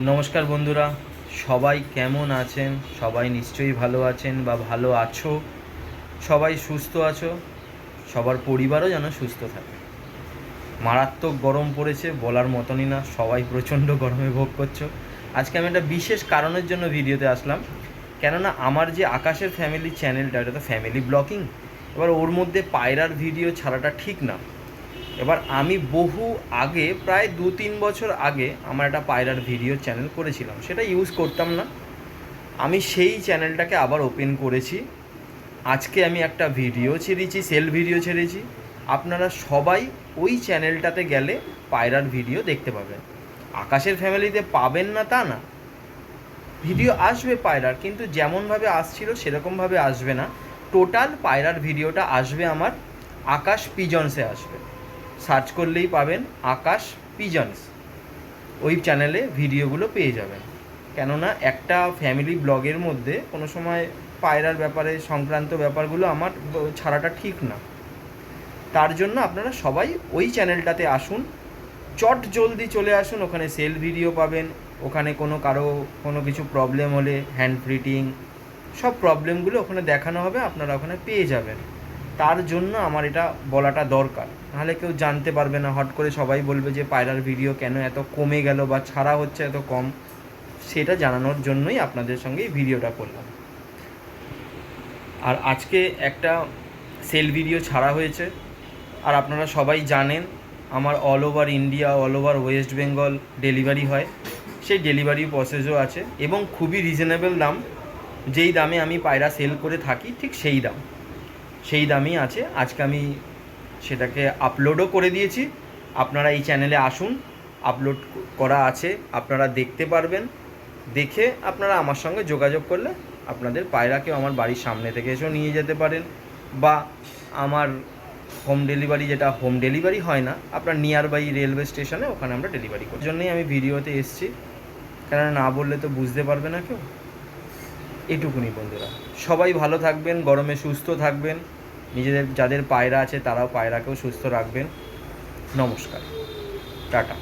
নমস্কার বন্ধুরা, সবাই কেমন আছেন? সবাই নিশ্চয়ই ভালো আছেন বা ভালো আছো। সবাই সুস্থ আছো, সবার পরিবারও যেন সুস্থ থাকে। মারাত্মক গরম পড়েছে, বলার মতনই না। সবাই প্রচণ্ড গরমে ভোগ করছো। আজকে আমি একটা বিশেষ কারণের জন্য ভিডিওতে আসলাম। কেননা আমার যে আকাশের ফ্যামিলি চ্যানেলটা, এটা তো ফ্যামিলি ব্লগিং। এবার ওর মধ্যে পায়রার ভিডিও ছাড়াটা ঠিক না। এবার আমি বহু আগে, প্রায় 2-3 বছর আগে আমার একটা পায়রার ভিডিও চ্যানেল করেছিলাম, সেটা ইউজ করতাম না। আমি সেই চ্যানেলটাকে আবার ওপেন করেছি। আজকে আমি একটা ভিডিও ছেড়েছি, সেল ভিডিও ছেড়েছি। আপনারা সবাই ওই চ্যানেলটাতে গেলে পায়রার ভিডিও দেখতে পাবেন। আকাশের ফ্যামিলিতে পাবেন না তা না, ভিডিও আসবে পায়রার, কিন্তু যেমনভাবে আসছিল সেরকমভাবে আসবে না। টোটাল পায়রার ভিডিওটা আসবে আমার আকাশ পিজনসে আসবে। সার্চ করলেই পাবেন আকাশ পিজনস, ওই চ্যানেলে ভিডিওগুলো পেয়ে যাবেন। কেননা একটা ফ্যামিলি ব্লগের মধ্যে কোনো সময় পায়রার ব্যাপারে সংক্রান্ত ব্যাপারগুলো আমার ছাড়াটা ঠিক না। তার জন্য আপনারা সবাই ওই চ্যানেলটাতে আসুন, চট জলদি চলে আসুন। ওখানে সেল ভিডিও পাবেন, ওখানে কারো কোনো কিছু প্রবলেম হলে হ্যান্ড ফ্রিটিং সব প্রবলেমগুলো ওখানে দেখানো হবে, আপনারা ওখানে পেয়ে যাবেন। তার জন্য আমার এটা বলাটা দরকার, নাহলে কেউ জানতে পারবে না। হট করে সবাই বলবে যে পায়রার ভিডিও কেন এত কমে গেল বা ছাড়া হচ্ছে এত কম। সেটা জানানোর জন্যই আপনাদের সঙ্গে এই ভিডিওটা করলাম। আর আজকে একটা সেল ভিডিও ছাড়া হয়েছে। আর আপনারা সবাই জানেন আমার all over India, all over West Bengal delivery হয়। সেই ডেলিভারি প্রসেসও আছে এবং খুবই রিজনেবল দাম। যেই দামে আমি পায়রা সেল করে থাকি ঠিক সেই দামই আছে। আজকে আমি সেটাকে আপলোডও করে দিয়েছি। আপনারা এই চ্যানেলে আসুন, আপলোড করা আছে, আপনারা দেখতে পারবেন। দেখে আপনারা আমার সঙ্গে যোগাযোগ করলে আপনাদের পায়রাকেও আমার বাড়ির সামনে থেকে এসেও নিয়ে যেতে পারেন, বা আমার হোম ডেলিভারি, যেটা হোম ডেলিভারি হয় না, আপনার নিয়ার বাই রেলওয়ে স্টেশনে, ওখানে আমরা ডেলিভারি করি। জন্যই আমি ভিডিওতে এসেছি, কেননা না বললে তো বুঝতে পারবে না কেউ। এটুকুনি বন্ধুরা, সবাই ভালো থাকবেন, গরমে সুস্থ থাকবেন, নিজেদের যাদের পায়রা আছে তারাও পায়রাকেও সুস্থ রাখবেন। নমস্কার, টাটা।